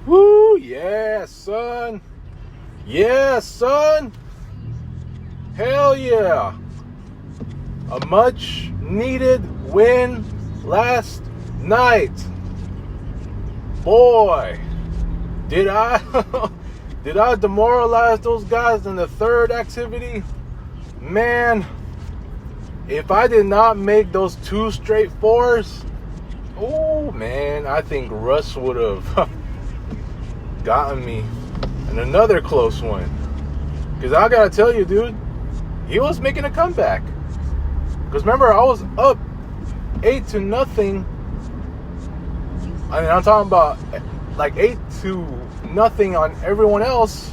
Woo, yeah, son. Yeah, son. Hell yeah. A much needed win last night. Boy, did I did I demoralize those guys in the third activity? Man, if I did not make those 2 straight 4s, oh man, I think Russ would have gotten me in another close one. Because I gotta tell you, dude, he was making a comeback. Because remember, I was up 8-0. I mean, I'm talking about like 8-0 on everyone else.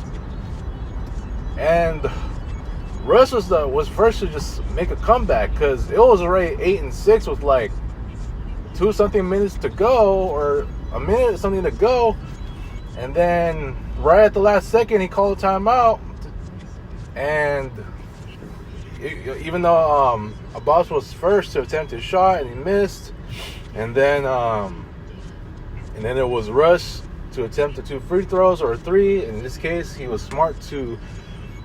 And Russ was first to just make a comeback, because it was already 8-6 with like 2-something minutes to go, or a minute something to go. And then right at the last second, he called a timeout. And even though Abbas was first to attempt his shot and he missed, and then it was Russ to attempt the 2 free throws, or 3. In this case, he was smart to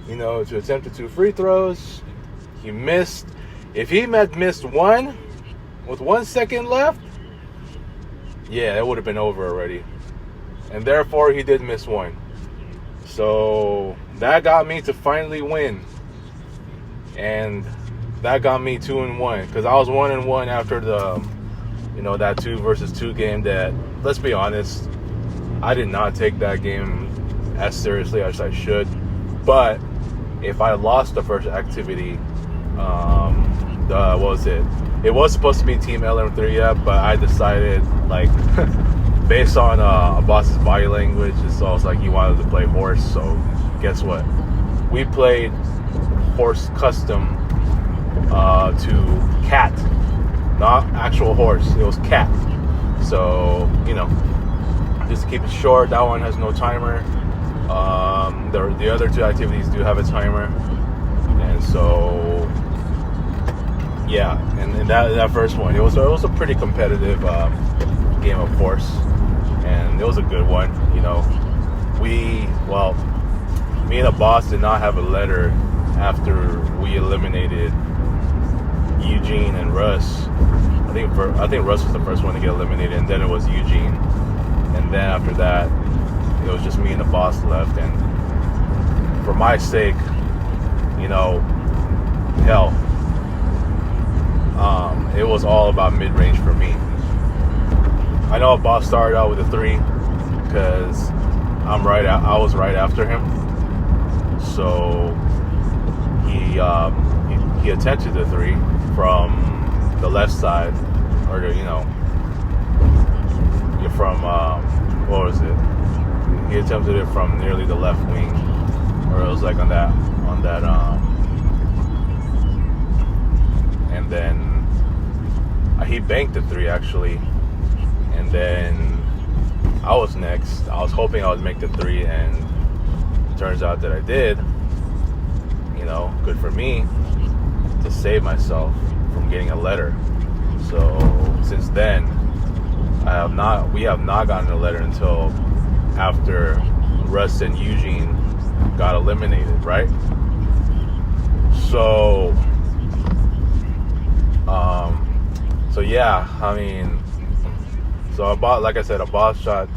attempt the 2 free throws. He missed. If he had missed one with 1 second left, yeah, it would have been over already. And therefore, he did miss one. So that got me to finally win. And that got me 2-1, because I was 1-1 after the, that 2 versus 2 game that, let's be honest, I did not take that game as seriously as I should. But if I lost the first activity, what was it? It was supposed to be Team LM3, yeah, but I decided, like, based on Abbas's body language, it's almost like he wanted to play horse. So guess what? We played horse custom to cat, not actual horse. It was cat. So, just to keep it short, that one has no timer. The other 2 activities do have a timer. And so, yeah, and that first one, it was a pretty competitive game of horse. And it was a good one. Me and the boss did not have a letter after we eliminated Eugene and Russ. I think Russ was the first one to get eliminated, and then it was Eugene. And then after that, it was just me and the boss left. And for my sake, hell, it was all about mid-range for me. I know Boss started out with a 3 because I was right after him. So he attempted the 3 from the left side, or from what was it? He attempted it from nearly the left wing, or it was like on that and then he banked the 3 actually. And then I was next. I was hoping I would make the 3, and it turns out that I did. Good for me, to save myself from getting a letter. So since then, we have not gotten a letter until after Russ and Eugene got eliminated, right? So yeah, I mean. So like I said, Abbas shot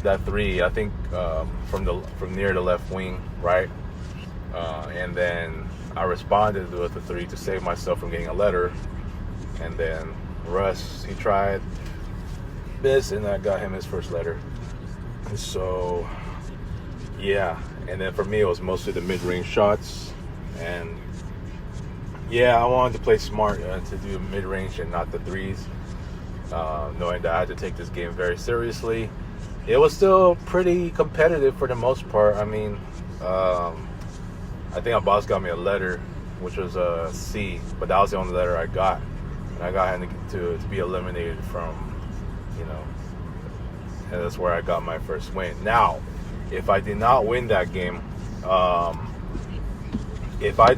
that 3, I think, from near the left wing, right? And then I responded with a 3 to save myself from getting a letter. And then Russ, he tried this, and I got him his first letter. And so, yeah. And then for me, it was mostly the mid-range shots. And yeah, I wanted to play smart to do mid-range and not the 3s. Knowing that I had to take this game very seriously. It was still pretty competitive for the most part. I mean, I think our boss got me a letter, which was a C, but that was the only letter I got. And I got him to be eliminated from, and that's where I got my first win. Now, if I did not win that game, if I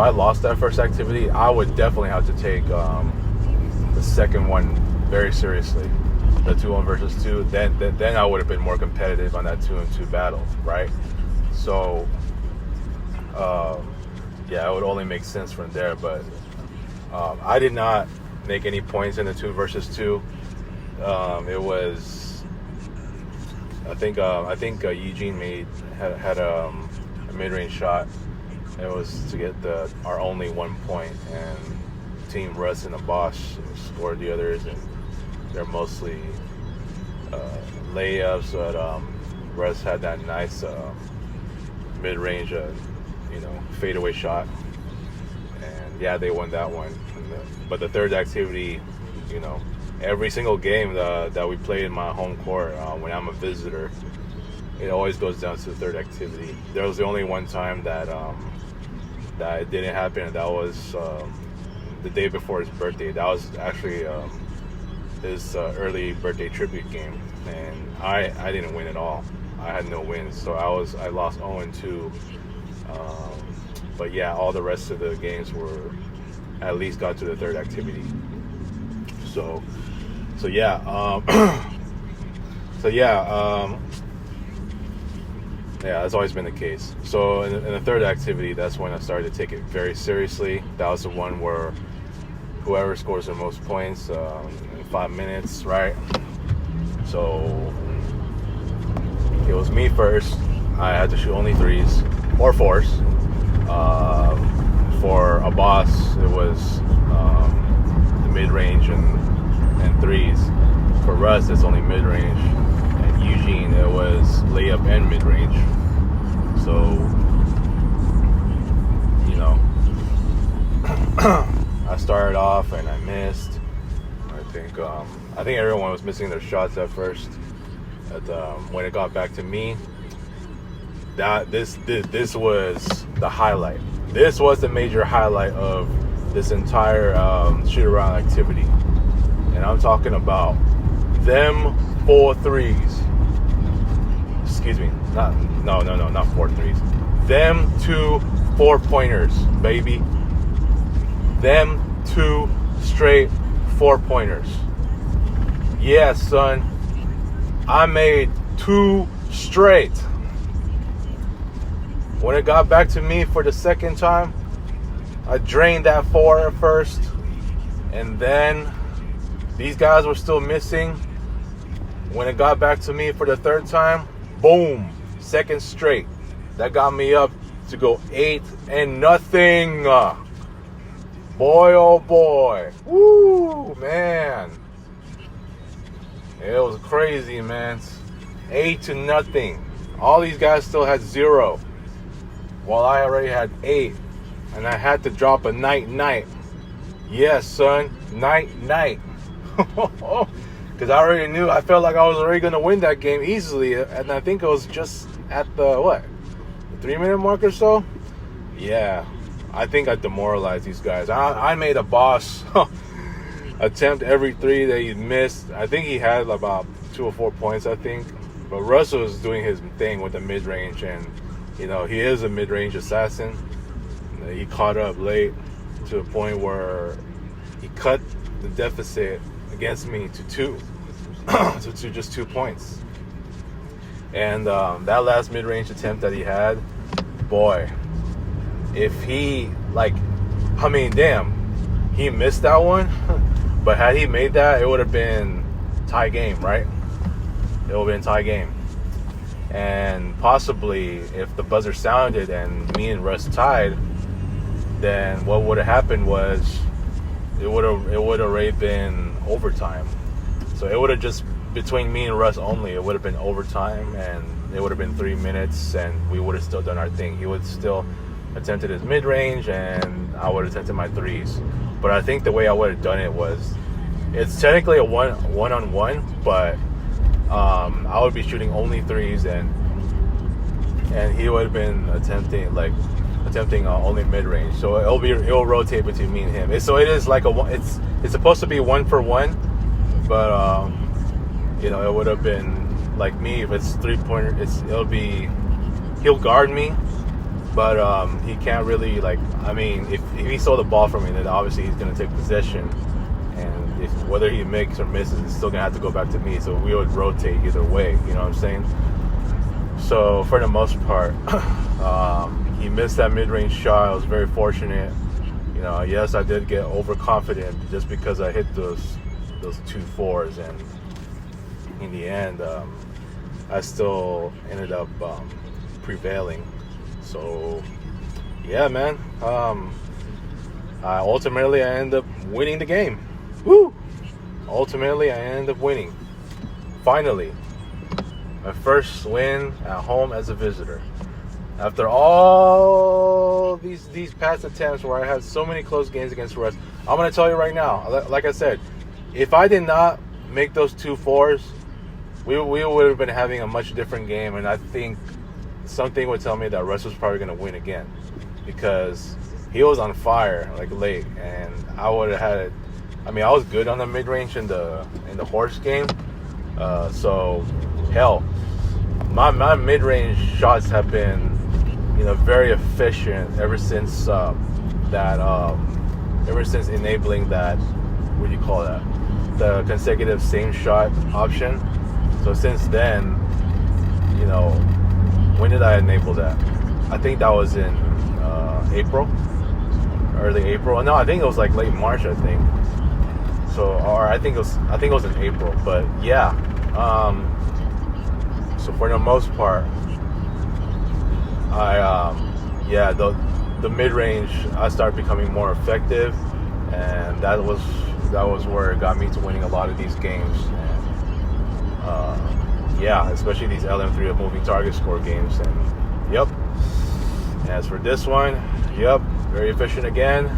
lost that first activity, I would definitely have to take the second one very seriously, the 2-1 versus 2. Then I would have been more competitive on that 2-2 battle, right? So, it would only make sense from there. But I did not make any points in the 2 versus 2. It was, I think Eugene had a mid-range shot. It was to get our only 1 point, and Team Russ and the Bosch scored the others, and they're mostly layups. But Russ had that nice mid-range, fadeaway shot, and they won that one. But the third activity, every single game that we played in my home court, when I'm a visitor, it always goes down to the third activity. There was the only one time that it didn't happen, and that was the day before his birthday. That was actually his early birthday tribute game, and I didn't win at all. I had no wins, so I lost 0-2. But all the rest of the games were at least got to the third activity. So that's always been the case. So in the third activity, that's when I started to take it very seriously. That was the one where whoever scores the most points in 5 minutes, right? So it was me first. I had to shoot only 3s or 4s. For a boss, it was the mid-range and 3s. For Russ, it's only mid-range. And Eugene, it was layup and mid-range. So, I started off and I missed. I think everyone was missing their shots at first. When it got back to me, this was the highlight. This was the major highlight of this entire shoot-around activity. And I'm talking about them 4 3s. Excuse me. Not 4 3s. Them 2 4-pointers, baby. Them 2 straight 4-pointers. Yeah, son. I made 2 straight. When it got back to me for the second time, I drained that 4 at first, and then these guys were still missing. When it got back to me for the third time, boom, second straight. That got me up to go 8-0. Boy, oh boy. Woo, man. It was crazy, man. 8-0. All these guys still had 0. While I already had 8. And I had to drop a night. Yes, son. Night. Because I already knew. I felt like I was already going to win that game easily. And I think it was just at the 3-minute mark or so? Yeah. I think I demoralized these guys. I made a boss attempt every 3 that he missed. I think he had about 2 or 4 points, I think. But Russ was doing his thing with the mid-range. And, he is a mid-range assassin. He caught up late to a point where he cut the deficit against me to 2. to just 2 points. And that last mid-range attempt that he had, boy, if he, he missed that one, but had he made that, it would have been tie game, right? It would have been tie game. And possibly, if the buzzer sounded and me and Russ tied, then what would have happened was it would have already been overtime. So it would have just, between me and Russ only, it would have been overtime, and it would have been 3 minutes, and we would have still done our thing. He would still attempted his mid-range, and I would have attempted my 3s. But I think the way I would have done it was, it's technically a one-on-one, but I would be shooting only 3s, and he would have been attempting, attempting only mid-range. So it'll rotate between me and him. So it is like it's supposed to be 1-for-1, but it would have been like me if it's 3-pointer. He'll guard me, but he can't really if he stole the ball from me, then obviously he's gonna take possession, and whether he makes or misses, it's still gonna have to go back to me. So we would rotate either way. You know what I'm saying? So for the most part, he missed that mid-range shot. I was very fortunate. Yes, I did get overconfident just because I hit those 2 4s, and in the end, I still ended up prevailing. So yeah, man. Ultimately, I ended up winning the game. Woo! Ultimately, I ended up winning. Finally, my first win at home as a visitor. After all these past attempts where I had so many close games against Russ, I'm going to tell you right now, like I said, if I did not make those 2 4s, we would have been having a much different game, and I think something would tell me that Russ was probably going to win again, because he was on fire late, and I would have had it. I mean, I was good on the mid-range in the horse game, so hell, my mid-range shots have been very efficient ever since enabling that, what do you call that, the consecutive same shot option. So since then, when did I enable that? I think that was in April, early April. No, I think it was late March, I think. So, or I think it was in April. But yeah, so for the most part, the mid-range, I started becoming more effective, and that was where it got me to winning a lot of these games. And especially these LM3 of moving target score games. And yep. As for this one, yep, very efficient again.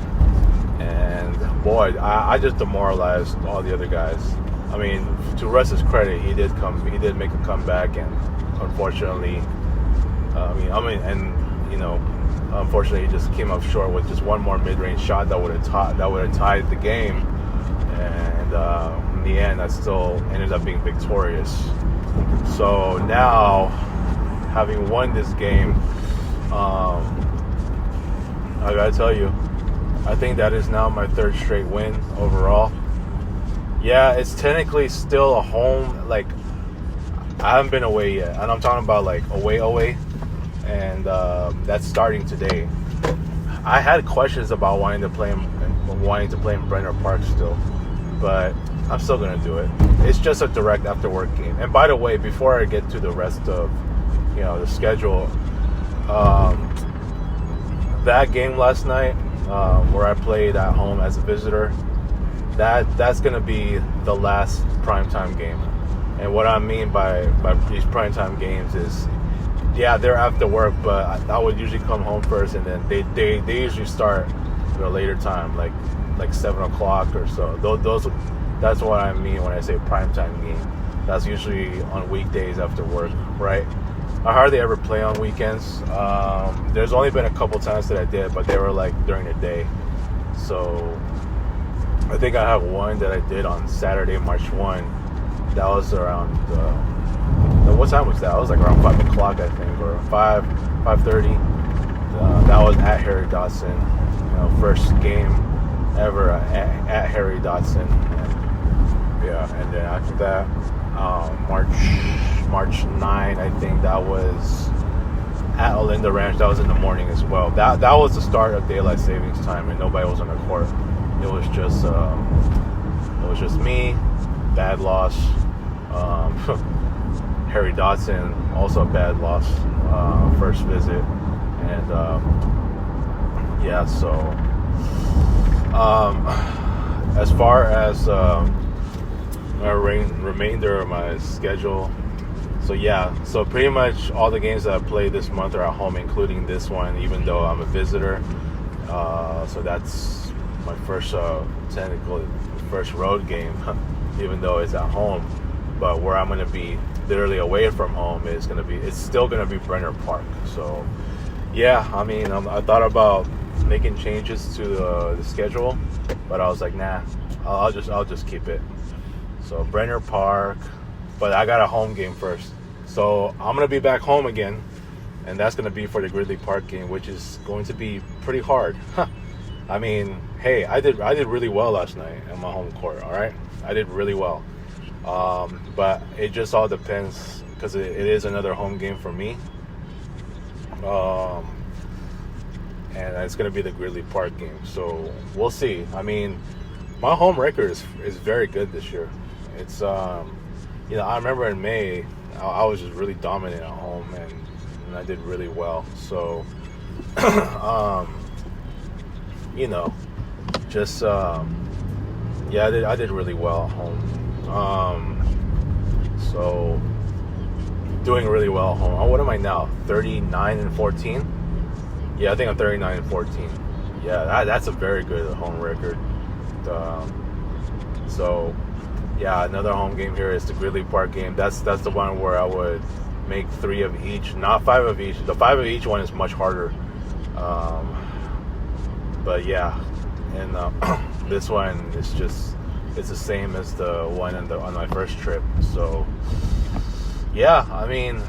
And boy, I just demoralized all the other guys. I mean, to Russ's credit, he did make a comeback, and unfortunately, unfortunately, he just came up short with just one more mid-range shot that would have tied the game. And in the end, I still ended up being victorious. So now, having won this game, I gotta tell you, I think that is now my 3rd straight win overall. Yeah, it's technically still a home. I haven't been away yet, and I'm talking about away, and that's starting today. I had questions about wanting to play in Brenner Park still, but I'm still gonna do it. It's just a direct after work game. And by the way, before I get to the rest of the schedule, that game last night, where I played at home as a visitor, that's gonna be the last primetime game. And what I mean by these primetime games is, yeah, they're after work, but I would usually come home first, and then they usually start at a later time, like 7 o'clock or so. That's what I mean when I say primetime game. That's usually on weekdays after work, right? I hardly ever play on weekends. There's only been a couple times that I did, but they were during the day. So I think I have one that I did on Saturday, March 1. That was around, what time was that? It was around 5 o'clock, I think, or 5:30. That was at Harry Dodson. First game ever at Harry Dodson. And then after that, March 9, I think that was at Olinda Ranch. That was in the morning as well. That was the start of daylight savings time, and nobody was on the court. It was just me, bad loss. Harry Dodson, also a bad loss, first visit, and so as far as remainder of my schedule, so pretty much all the games that I played this month are at home, including this one, even though I'm a visitor. So that's my first first road game, even though it's at home. But where I'm going to be literally away from home it's still going to be Brenner Park. So yeah, I mean, I thought about making changes to the schedule, but I was like, nah, I'll just keep it. So Brenner Park, but I got a home game first. So I'm gonna be back home again, and that's gonna be for the Gridley Park game, which is going to be pretty hard. I mean, hey, I did really well last night in my home court. All right, I did really well, but it just all depends because it is another home game for me. And it's going to be the Gridley Park game. So we'll see. I mean, my home record is very good this year. It's, I remember in May, I was just really dominant at home, and I did really well. So, I did really well at home. So doing really well at home. Oh, what am I now? 39-14. Yeah, I think I'm 39-14. Yeah, that's a very good home record. So, yeah, another home game here is the Gridley Park game. That's the one where I would make 3 of each, not 5 of each. The 5 of each one is much harder. But yeah, and this one is it's the same as the one on my first trip. So, yeah, I mean,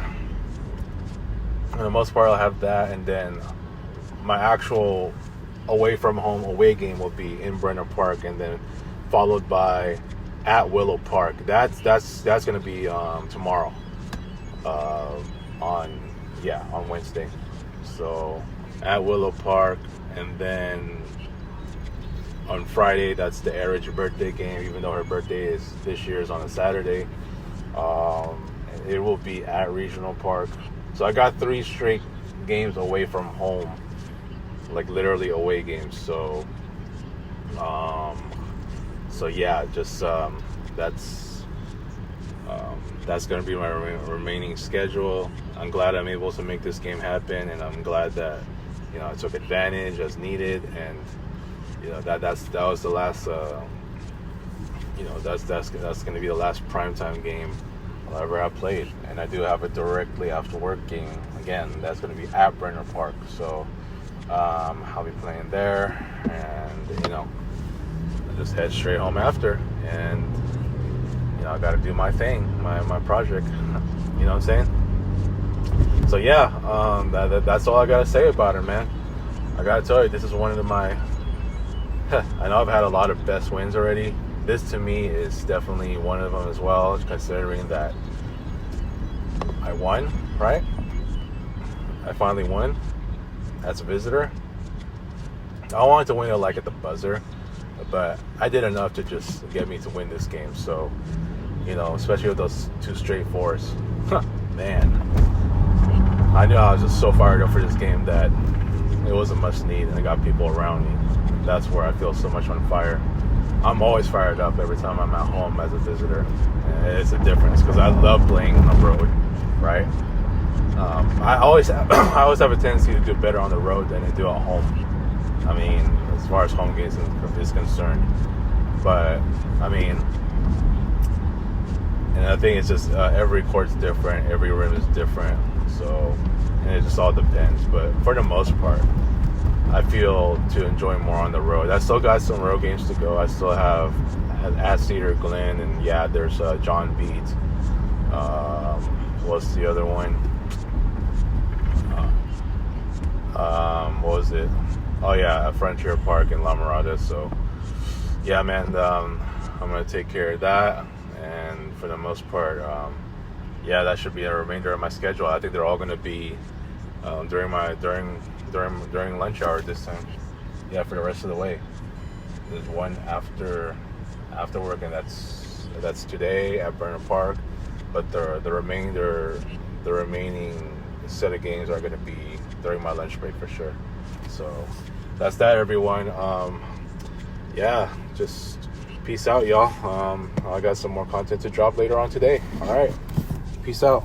for the most part, I'll have that, and then my actual away from home away game will be in Brenner Park, and then followed by at Willow Park. That's gonna be tomorrow, on Wednesday. So at Willow Park, and then on Friday that's the Eric's birthday game. Even though her birthday this year is on a Saturday, it will be at Regional Park. So I got 3 straight games away from home, like literally away games. So yeah, just that's gonna be my remaining schedule. I'm glad I'm able to make this game happen, and I'm glad that I took advantage as needed, and that was the last that's gonna be the last primetime game I'll ever have played, and I do have it directly after work game again. That's gonna be at Brenner Park. So I'll be playing there, and I just head straight home after, and I got to do my thing, my project. You know what I'm saying? So yeah, that's all I got to say about it, man. I got to tell you, this is one of my. I know I've had a lot of best wins already. This to me is definitely one of them as well, considering that I won, right? I finally won as a visitor. I wanted to win it like at the buzzer, but I did enough to just get me to win this game. So, especially with those 2 straight 4s, man, I knew I was just so fired up for this game that it wasn't much need, and I got people around me. That's where I feel so much on fire. I'm always fired up every time I'm at home as a visitor. And it's a difference because I love playing on the road, right? I always have a tendency to do better on the road than I do at home. I mean, as far as home games is concerned. But, I mean, and I think it's just every court's different, every rim is different. So, and it just all depends. But for the most part, I feel to enjoy more on the road. I still got some road games to go. I still have at Cedar Glen, and yeah, there's John Beat. What's the other one? What was it? Oh yeah, at Frontier Park in La Mirada. So yeah, man, I'm gonna take care of that, and for the most part, that should be a remainder of my schedule. I think they're all gonna be during lunch hour this time. Yeah, for the rest of the way. There's one after work, and that's today at Brenner Park. But the remaining set of games are going to be during my lunch break for sure. So that's that, everyone. Just peace out, y'all. I got some more content to drop later on today. All right, peace out.